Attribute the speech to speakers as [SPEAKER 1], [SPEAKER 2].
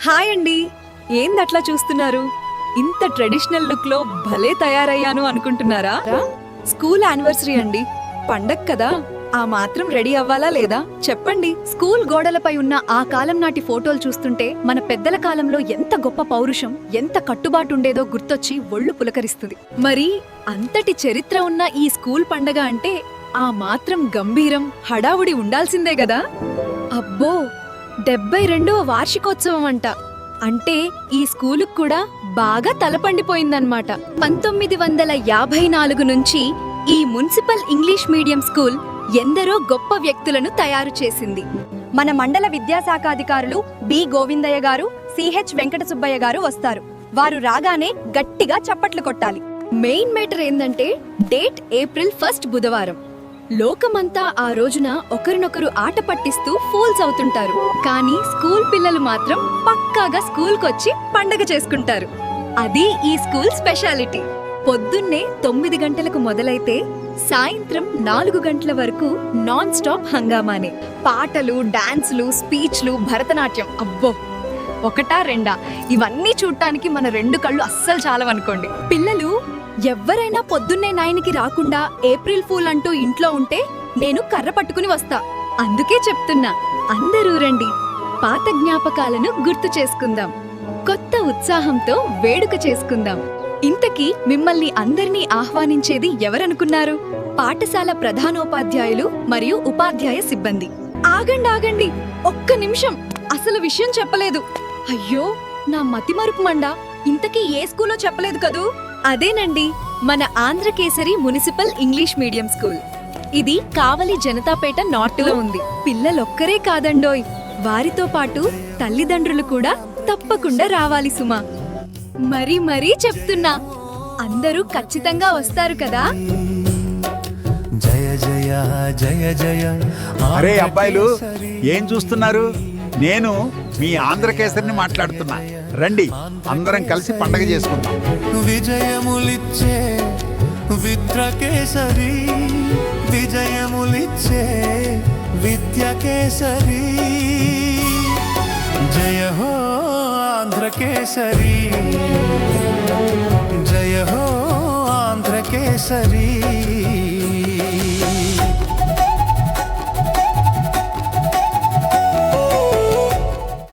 [SPEAKER 1] Hi అండి. ఏందట్లా చూస్తున్నారు? ఇంత ట్రెడిషనల్ లుక్ లో భలే తయారయ్యాను అనుకుంటున్నారా? స్కూల్ యానివర్సరీ అండి, పండగ కదా, ఆ మాత్రం రెడీ అవ్వాలా లేదా చెప్పండి.
[SPEAKER 2] స్కూల్ గోడలపై ఉన్న ఆ కాలం నాటి ఫోటోలు చూస్తుంటే మన పెద్దల కాలంలో ఎంత గొప్ప పౌరుషం, ఎంత కట్టుబాటు ఉండేదో గుర్తొచ్చి ఒళ్ళు పులకరిస్తుంది.
[SPEAKER 1] మరి అంతటి చరిత్ర ఉన్న ఈ స్కూల్ పండగ అంటే ఆ మాత్రం గంభీరం, హడావుడి ఉండాల్సిందే కదా.
[SPEAKER 2] అబ్బో, 72వ వార్షికోత్సవం అంట. అంటే ఈ స్కూలుకు కూడా బాగా తలపండిపోయిందన్నమాట. 1954 నుంచి ఈ మున్సిపల్ ఇంగ్లీష్ మీడియం స్కూల్ ఎందరో గొప్ప వ్యక్తులను తయారు చేసింది. మన మండల విద్యాశాఖాధికారులు బి గోవిందయ్య గారు, సిహెచ్ వెంకట సుబ్బయ్య గారు వస్తారు. వారు రాగానే గట్టిగా చప్పట్లు కొట్టాలి. మెయిన్ మేటర్ ఏందంటే డేట్ ఏప్రిల్ 1 బుధవారం. లోకమంతా ఆ రోజున ఒకరినొకరు ఆట పట్టిస్తూ ఫూల్స్ అవుతుంటారు. కానీ స్కూల్ పిల్లలు మాత్రం పక్కాగా స్కూల్కొచ్చి పండగ చేసుకుంటారు. అది ఈ స్కూల్ స్పెషాలిటీ. పొద్దున్నే 9 గంటలకు మొదలైతే సాయంత్రం 4 గంటల వరకు నాన్ స్టాప్ హంగామానే. పాటలు, డాన్సులు, స్పీచ్లు, భరతనాట్యం. అబ్బో, ఒకటా రెండా, ఇవన్నీ చూడటానికి మన 2 కళ్ళు అస్సలు చాలవనుకోండి. పిల్లలు ఎవ్వరైనా పొద్దున్నే 9కి రాకుండా ఏప్రిల్ ఫూల్ అంటూ ఇంట్లో ఉంటే నేను కర్ర పట్టుకుని వస్తా. అందుకే చెప్తున్నా, అందరూ రండి, పాత జ్ఞాపకాలను గుర్తు చేసుకుందాం, కొత్త ఉత్సాహంతో వేడుక చేసుకుందాం. ఇంతకీ మిమ్మల్ని అందరినీ ఆహ్వానించేది ఎవరనుకున్నారు? పాఠశాల ప్రధానోపాధ్యాయులు మరియు ఉపాధ్యాయ సిబ్బంది. ఆగండి, ఒక్క నిమిషం, అసలు విషయం చెప్పలేదు. అయ్యో, నా మతిమరుపు మండా. ఇంతకీ ఏ స్కూల్లో చెప్పలేదు కదూ? అదేనండి, మన Andhrakesari municipal English medium school. ఇది కావలి జనతాపేట నార్త్ లో ఉంది. పిల్లలొక్కరే కాదండోయ్, వారితో పాటు తల్లిదండ్రులు కూడా తప్పకుండా రావాలి సుమా. మరీ చెప్తున్నా, అందరూ ఖచ్చితంగా వస్తారు కదా.
[SPEAKER 3] జయ జయ జయ జయ.
[SPEAKER 4] అరే అబ్బాయిలు, ఏం చూస్తున్నారు? నేను మీ ఆంధ్రకేసరిని మాట్లాడుతున్నా. రండి, అందరం కలిసి పండగ చేసుకుందాం.
[SPEAKER 3] విజయములిచ్చే విద్రకేసరి, విజయములిచ్చే విద్యకేసరి. జయ హో ఆంధ్రకేసరి, జయ హో ఆంధ్రకేసరి.